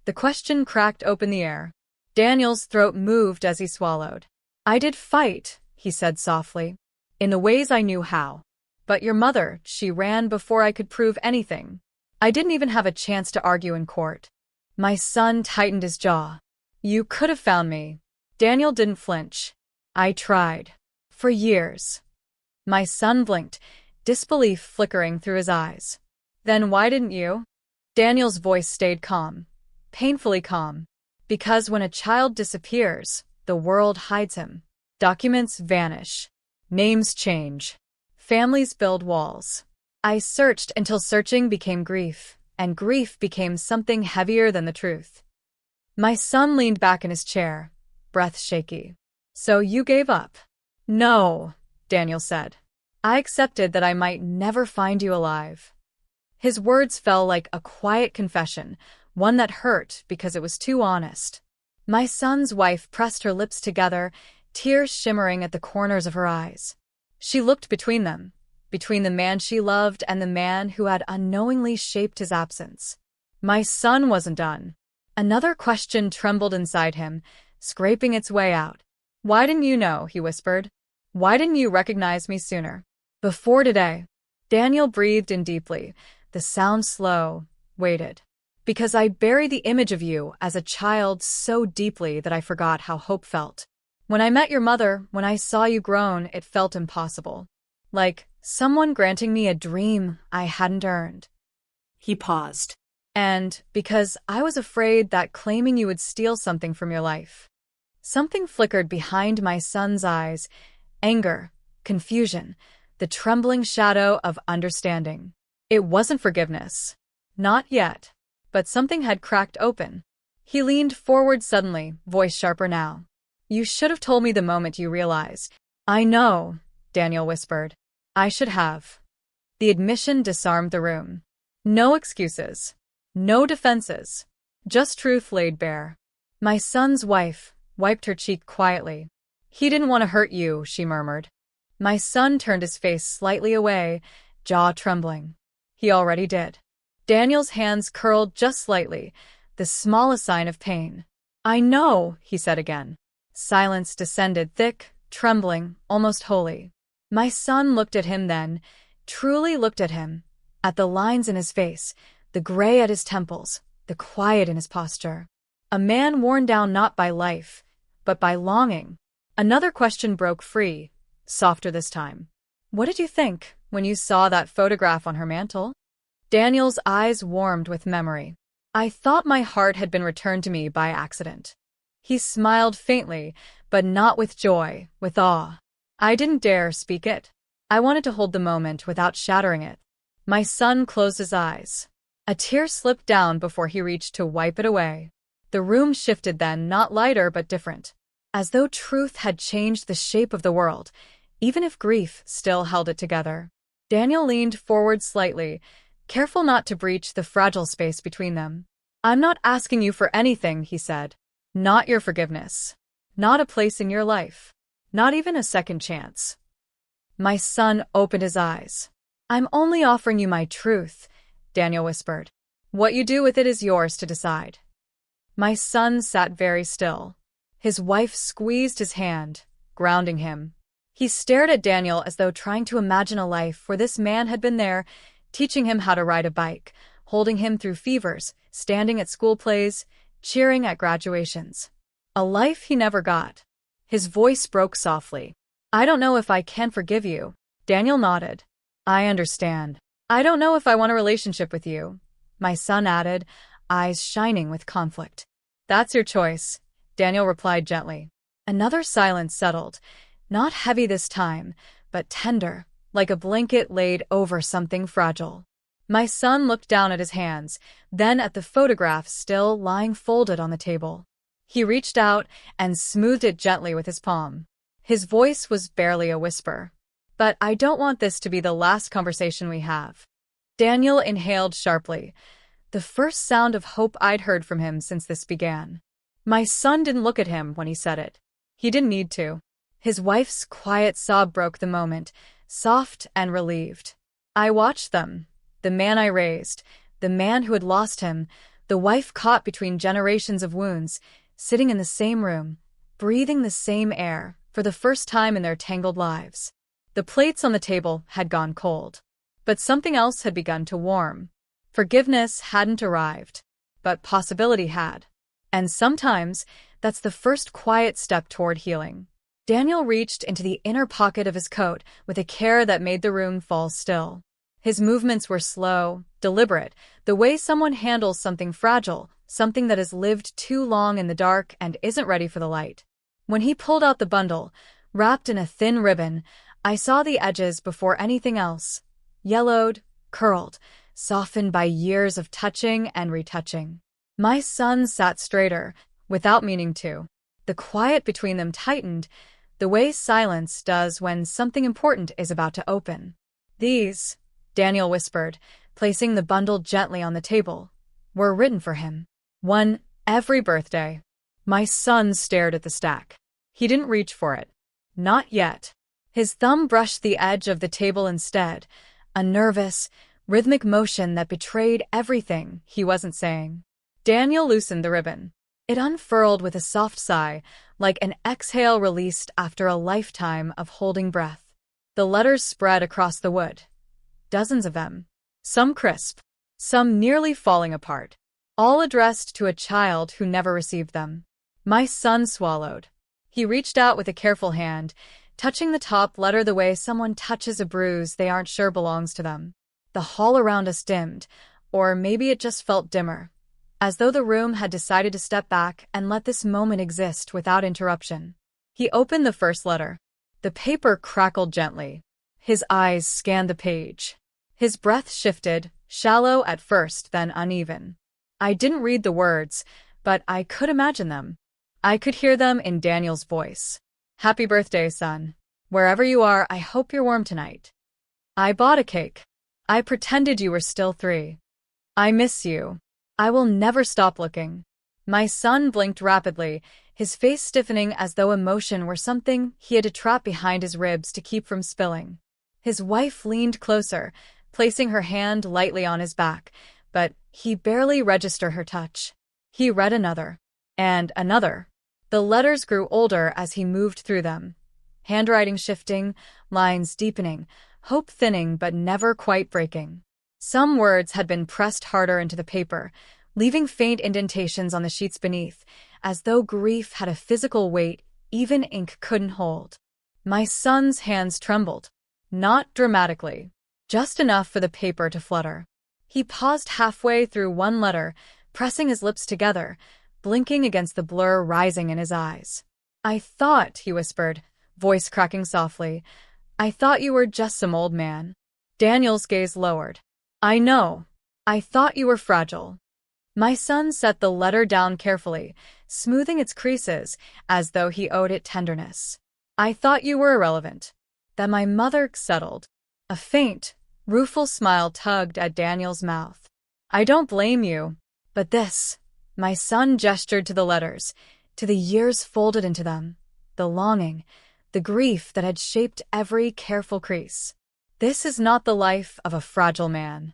The question cracked open the air. Daniel's throat moved as he swallowed. I did fight, he said softly, in the ways I knew how. But your mother, she ran before I could prove anything. I didn't even have a chance to argue in court. My son tightened his jaw. You could have found me. Daniel didn't flinch. I tried. For years. My son blinked, disbelief flickering through his eyes. Then why didn't you? Daniel's voice stayed calm, painfully calm. Because when a child disappears, the world hides him. Documents vanish. Names change. Families build walls. I searched until searching became grief, and grief became something heavier than the truth. My son leaned back in his chair, breath shaky. So you gave up? No, Daniel said. I accepted that I might never find you alive. His words fell like a quiet confession, one that hurt because it was too honest. My son's wife pressed her lips together, tears shimmering at the corners of her eyes. She looked between them, between the man she loved and the man who had unknowingly shaped his absence. My son wasn't done. Another question trembled inside him, scraping its way out. "Why didn't you know?" he whispered. "Why didn't you recognize me sooner? Before today?" Daniel breathed in deeply, the sound slow, weighted. "Because I buried the image of you as a child so deeply that I forgot how hope felt. When I met your mother, when I saw you grown, it felt impossible. Like someone granting me a dream I hadn't earned." He paused. "And because I was afraid that claiming you would steal something from your life." Something flickered behind my son's eyes, anger, confusion, the trembling shadow of understanding. It wasn't forgiveness. Not yet. But something had cracked open. He leaned forward suddenly, voice sharper now. "You should have told me the moment you realized." "I know," Daniel whispered. "I should have." The admission disarmed the room. No excuses. No defenses. Just truth laid bare. My son's wife wiped her cheek quietly. "He didn't want to hurt you," she murmured. My son turned his face slightly away, jaw trembling. "He already did." Daniel's hands curled just slightly, the smallest sign of pain. "I know," he said again. Silence descended, thick, trembling, almost holy. My son looked at him then, truly looked at him, at the lines in his face, the gray at his temples, the quiet in his posture. A man worn down not by life, but by longing. Another question broke free, softer this time. "What did you think when you saw that photograph on her mantel?" Daniel's eyes warmed with memory. "I thought my heart had been returned to me by accident." He smiled faintly, but not with joy, with awe. "I didn't dare speak it. I wanted to hold the moment without shattering it." My son closed his eyes. A tear slipped down before he reached to wipe it away. The room shifted then, not lighter but different. As though truth had changed the shape of the world, even if grief still held it together. Daniel leaned forward slightly, careful not to breach the fragile space between them. "I'm not asking you for anything," he said. "Not your forgiveness. Not a place in your life. Not even a second chance." My son opened his eyes. "I'm only offering you my truth," Daniel whispered. "What you do with it is yours to decide." My son sat very still. His wife squeezed his hand, grounding him. He stared at Daniel as though trying to imagine a life where this man had been there, teaching him how to ride a bike, holding him through fevers, standing at school plays, cheering at graduations. A life he never got. His voice broke softly. "I don't know if I can forgive you." Daniel nodded. "I understand. I don't know if I want a relationship with you," my son added, eyes shining with conflict. "That's your choice," Daniel replied gently. Another silence settled, not heavy this time, but tender, like a blanket laid over something fragile. My son looked down at his hands, then at the photograph still lying folded on the table. He reached out and smoothed it gently with his palm. His voice was barely a whisper. "But I don't want this to be the last conversation we have." Daniel inhaled sharply, the first sound of hope I'd heard from him since this began. My son didn't look at him when he said it. He didn't need to. His wife's quiet sob broke the moment, soft and relieved. I watched them. The man I raised, the man who had lost him, the wife caught between generations of wounds, sitting in the same room, breathing the same air, for the first time in their tangled lives. The plates on the table had gone cold. But something else had begun to warm. Forgiveness hadn't arrived, but possibility had. And sometimes, that's the first quiet step toward healing. Daniel reached into the inner pocket of his coat with a care that made the room fall still. His movements were slow, deliberate, the way someone handles something fragile, something that has lived too long in the dark and isn't ready for the light. When he pulled out the bundle, wrapped in a thin ribbon, I saw the edges before anything else. Yellowed, curled, softened by years of touching and retouching. My son sat straighter, without meaning to. The quiet between them tightened, the way silence does when something important is about to open. "These," Daniel whispered, placing the bundle gently on the table, "were written for him. One every birthday. My son stared at the stack. He didn't reach for it. Not yet. His thumb brushed the edge of the table instead, a nervous, rhythmic motion that betrayed everything he wasn't saying. Daniel loosened the ribbon. It unfurled with a soft sigh, like an exhale released after a lifetime of holding breath. The letters spread across the wood. Dozens of them. Some crisp, some nearly falling apart. All addressed to a child who never received them. My son swallowed. He reached out with a careful hand, touching the top letter the way someone touches a bruise they aren't sure belongs to them. The hall around us dimmed, or maybe it just felt dimmer, as though the room had decided to step back and let this moment exist without interruption. He opened the first letter. The paper crackled gently. His eyes scanned the page. His breath shifted, shallow at first, then uneven. I didn't read the words, but I could imagine them. I could hear them in Daniel's voice. Happy birthday, son. Wherever you are, I hope you're warm tonight. I bought a cake. I pretended you were still 3. I miss you. I will never stop looking. My son blinked rapidly, his face stiffening as though emotion were something he had to trap behind his ribs to keep from spilling. His wife leaned closer, placing her hand lightly on his back, but he barely registered her touch. He read another. And another. The letters grew older as he moved through them. Handwriting shifting, lines deepening, hope thinning but never quite breaking. Some words had been pressed harder into the paper, leaving faint indentations on the sheets beneath, as though grief had a physical weight even ink couldn't hold. My son's hands trembled. Not dramatically. Just enough for the paper to flutter. He paused halfway through one letter, pressing his lips together, blinking against the blur rising in his eyes. I thought, he whispered, voice cracking softly, I thought you were just some old man. Daniel's gaze lowered. I know. I thought you were fragile. My son set the letter down carefully, smoothing its creases as though he owed it tenderness. I thought you were irrelevant. That my mother settled. A faint, rueful smile tugged at Daniel's mouth. I don't blame you, but this. My son gestured to the letters, to the years folded into them, the longing, the grief that had shaped every careful crease. This is not the life of a fragile man.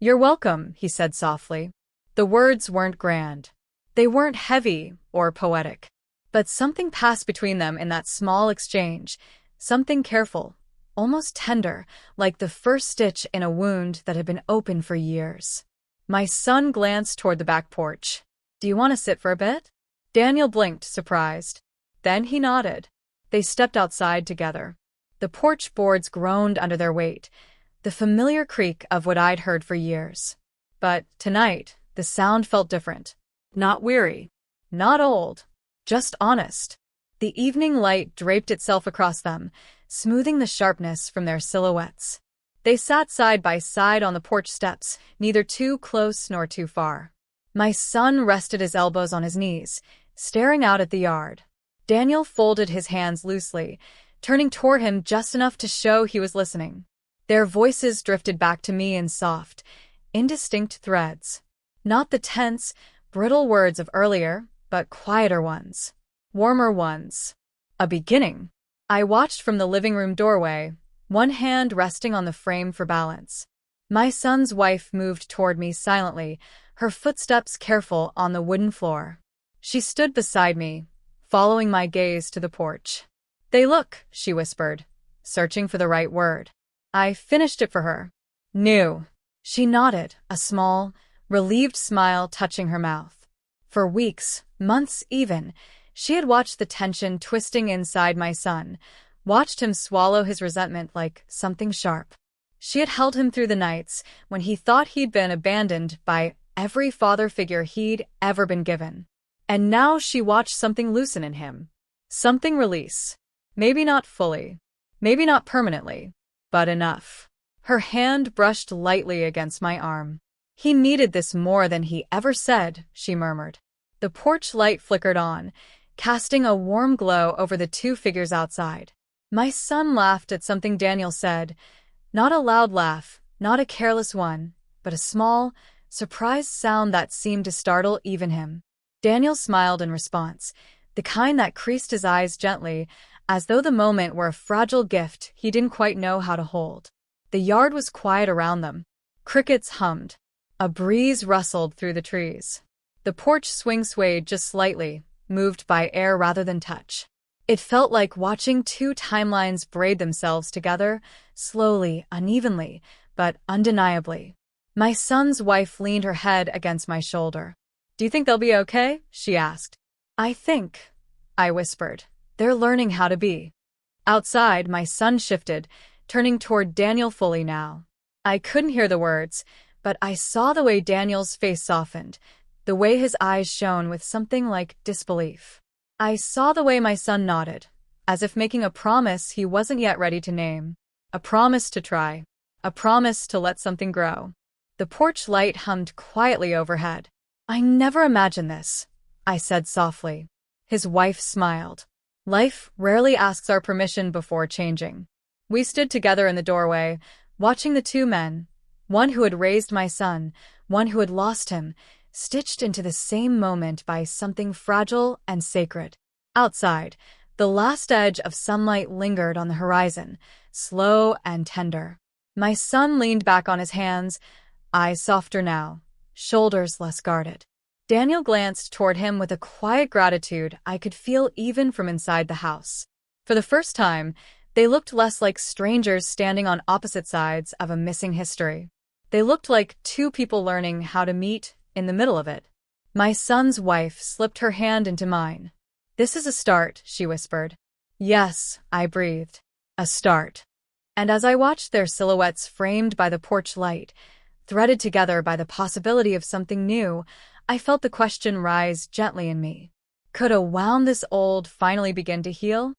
You're welcome, he said softly. The words weren't grand. They weren't heavy or poetic. But something passed between them in that small exchange, something careful, almost tender, like the first stitch in a wound that had been open for years. My son glanced toward the back porch. Do you want to sit for a bit? Daniel blinked, surprised. Then he nodded. They stepped outside together. The porch boards groaned under their weight, the familiar creak of what I'd heard for years. But tonight, the sound felt different. Not weary. Not old. Just honest. The evening light draped itself across them, smoothing the sharpness from their silhouettes. They sat side by side on the porch steps, neither too close nor too far. My son rested his elbows on his knees, staring out at the yard. Daniel folded his hands loosely, turning toward him just enough to show he was listening. Their voices drifted back to me in soft, indistinct threads. Not the tense, brittle words of earlier, but quieter ones. Warmer ones. A beginning. I watched from the living room doorway, one hand resting on the frame for balance. My son's wife moved toward me silently, her footsteps careful on the wooden floor. She stood beside me, following my gaze to the porch. They look, she whispered, searching for the right word. I finished it for her. New. She nodded, a small, relieved smile touching her mouth. For weeks, months even, she had watched the tension twisting inside my son, watched him swallow his resentment like something sharp. She had held him through the nights when he thought he'd been abandoned by every father figure he'd ever been given. And now she watched something loosen in him. Something release. Maybe not fully. Maybe not permanently. But enough. Her hand brushed lightly against my arm. He needed this more than he ever said, she murmured. The porch light flickered on, casting a warm glow over the two figures outside. My son laughed at something Daniel said. Not a loud laugh, not a careless one, but a small, surprised sound that seemed to startle even him. Daniel smiled in response, the kind that creased his eyes gently, as though the moment were a fragile gift he didn't quite know how to hold. The yard was quiet around them. Crickets hummed. A breeze rustled through the trees. The porch swing swayed just slightly, moved by air rather than touch. It felt like watching two timelines braid themselves together, slowly, unevenly, but undeniably. My son's wife leaned her head against my shoulder. "Do you think they'll be okay?" she asked. I whispered. "They're learning how to be." Outside, my son shifted, turning toward Daniel fully now. I couldn't hear the words, but I saw the way Daniel's face softened, the way his eyes shone with something like disbelief. I saw the way my son nodded, as if making a promise he wasn't yet ready to name. A promise to try. A promise to let something grow. The porch light hummed quietly overhead. "I never imagined this," I said softly. His wife smiled. "Life rarely asks our permission before changing." We stood together in the doorway, watching the two men, one who had raised my son, one who had lost him, stitched into the same moment by something fragile and sacred. Outside, the last edge of sunlight lingered on the horizon, slow and tender. My son leaned back on his hands, eyes softer now, shoulders less guarded. Daniel glanced toward him with a quiet gratitude I could feel even from inside the house. For the first time, they looked less like strangers standing on opposite sides of a missing history. They looked like two people learning how to meet in the middle of it. My son's wife slipped her hand into mine. "This is a start," she whispered. "Yes," I breathed. "A start." And as I watched their silhouettes framed by the porch light, threaded together by the possibility of something new, I felt the question rise gently in me. Could a wound this old finally begin to heal?